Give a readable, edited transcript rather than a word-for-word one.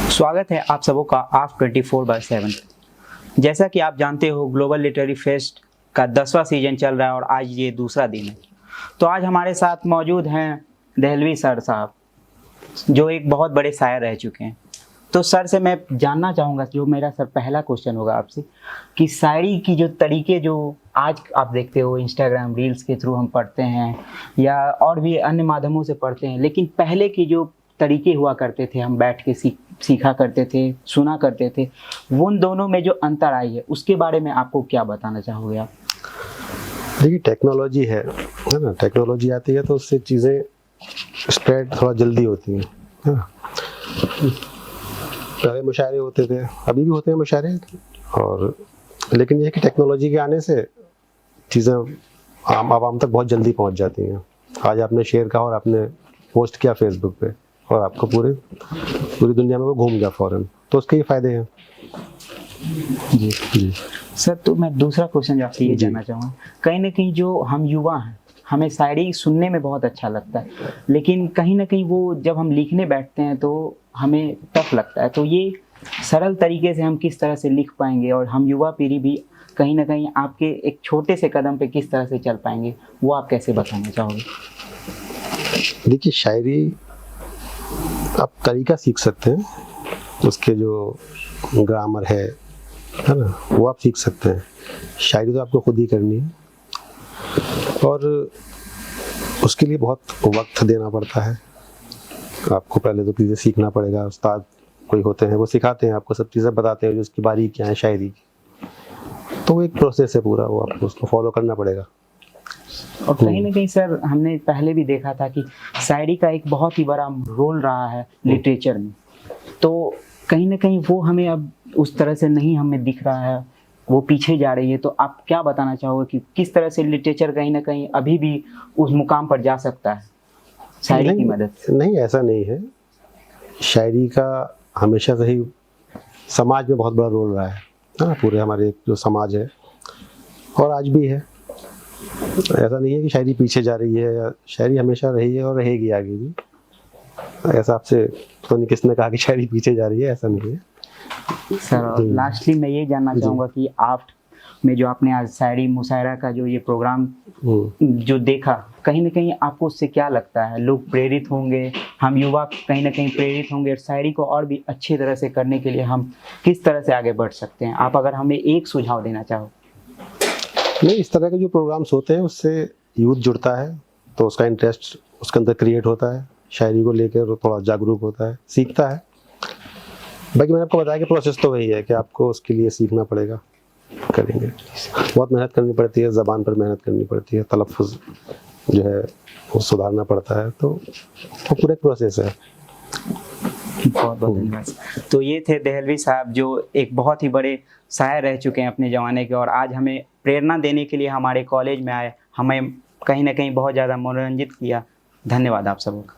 स्वागत है आप सबों का आप 24/7। जैसा कि आप जानते हो ग्लोबल लिटरेरी फेस्ट का 10वां सीजन चल रहा है और आज ये दूसरा दिन है। तो आज हमारे साथ मौजूद हैं दहलवी सर साहब, जो एक बहुत बड़े शायर रह चुके हैं। तो सर से मैं जानना चाहूँगा, जो मेरा सर पहला क्वेश्चन होगा आपसे, कि शायरी की जो तरीके जो आज आप देखते हो इंस्टाग्राम रील्स के थ्रू हम पढ़ते हैं या और भी अन्य माध्यमों से पढ़ते हैं, लेकिन पहले की जो तरीके हुआ करते थे, हम बैठ के सीखा करते थे, सुना करते थे, उन दोनों में जो अंतर आई है उसके बारे में आपको क्या बताना चाहोगे आप? देखिए, टेक्नोलॉजी है ना। टेक्नोलॉजी आती है तो उससे चीज़ें स्प्रेड थोड़ा जल्दी होती हैं, है ना। पहले मुशायरे होते थे, अभी भी होते हैं मुशायरे, और लेकिन ये है कि टेक्नोलॉजी के आने से चीज़ें आवाम तक बहुत जल्दी पहुंच जाती हैं। आज आपने शेयर कहा और आपने पोस्ट किया फेसबुक पे और आपको पूरी दुनिया में वो घूम गया फ़ौरन, तो उसके ये फ़ायदे हैं। जी जी सर, तो मैं दूसरा क्वेश्चन आपसे ये जानना चाहूँगा, कहीं ना कहीं जो हम युवा हैं, हमें शायरी सुनने में बहुत अच्छा लगता है, लेकिन कहीं ना कहीं वो जब हम लिखने बैठते हैं तो हमें टफ लगता है। तो ये सरल तरीके से हम किस तरह से लिख पाएंगे और हम युवा पीढ़ी भी कहीं ना कहीं आपके एक छोटे से कदम पे किस तरह से चल पाएंगे, वो आप कैसे बताना चाहोगे? देखिए, शायरी आप तरीका सीख सकते हैं, उसके जो ग्रामर है ना, वो आप सीख सकते हैं। शायरी तो आपको खुद ही करनी है और उसके लिए बहुत वक्त देना पड़ता है। आपको पहले तो चीज़ें सीखना पड़ेगा। उस्ताद कोई होते हैं, वो सिखाते हैं आपको, सब चीज़ें बताते हैं जो उसकी बारीकियाँ हैं शायरी की। तो वो एक प्रोसेस है पूरा, वो आपको उसको फॉलो करना पड़ेगा। और कहीं ना कहीं सर, हमने पहले भी देखा था कि शायरी का एक बहुत ही बड़ा रोल रहा है लिटरेचर में, तो कहीं ना कहीं वो हमें अब उस तरह से नहीं हमें दिख रहा है, वो पीछे जा रही है। तो आप क्या बताना चाहोगे कि किस तरह से लिटरेचर कहीं ना कहीं अभी भी उस मुकाम पर जा सकता है शायरी की मदद से? नहीं, ऐसा नहीं है। शायरी का हमेशा से ही समाज में बहुत बड़ा रोल रहा है ना, पूरे हमारे जो समाज है, और आज भी है। ऐसा नहीं है कि शायरी पीछे जा रही है, या शायरी हमेशा रही है और रहेगी आगे भी। ऐसा आपसे तो नहीं किसने कहा कि शायरी पीछे जा रही है, ऐसा नहीं है सर। लास्टली मैं ये जानना चाहूँगा कि आप में जो आपने आज शायरी मुशायरा का जो ये प्रोग्राम जो देखा, कहीं ना कहीं आपको उससे क्या लगता है? लोग प्रेरित होंगे, हम युवा कहीं ना कहीं प्रेरित होंगे, और शायरी को और भी अच्छी तरह से करने के लिए हम किस तरह से आगे बढ़ सकते हैं? आप अगर हमें एक सुझाव देना चाहो। नहीं, इस तरह के जो प्रोग्राम्स होते हैं उससे यूथ जुड़ता है, तो उसका इंटरेस्ट उसके अंदर क्रिएट होता है, शायरी को लेकर थोड़ा जागरूक होता है, सीखता है। बाकी मैंने आपको बताया कि प्रोसेस तो वही है कि आपको उसके लिए सीखना पड़ेगा, करेंगे। बहुत मेहनत करनी पड़ती है, ज़बान पर मेहनत करनी पड़ती है, तलफ़्फ़ुज़ जो है वो सुधारना पड़ता है, तो वो पूरा एक प्रोसेस है। बहुत बहुत धन्यवाद। तो ये थे दहलवी साहब, जो एक बहुत ही बड़े शायर रह चुके हैं अपने ज़माने के, और आज हमें प्रेरणा देने के लिए हमारे कॉलेज में आए, हमें कहीं ना कहीं बहुत ज़्यादा मनोरंजित किया। धन्यवाद आप सबों का।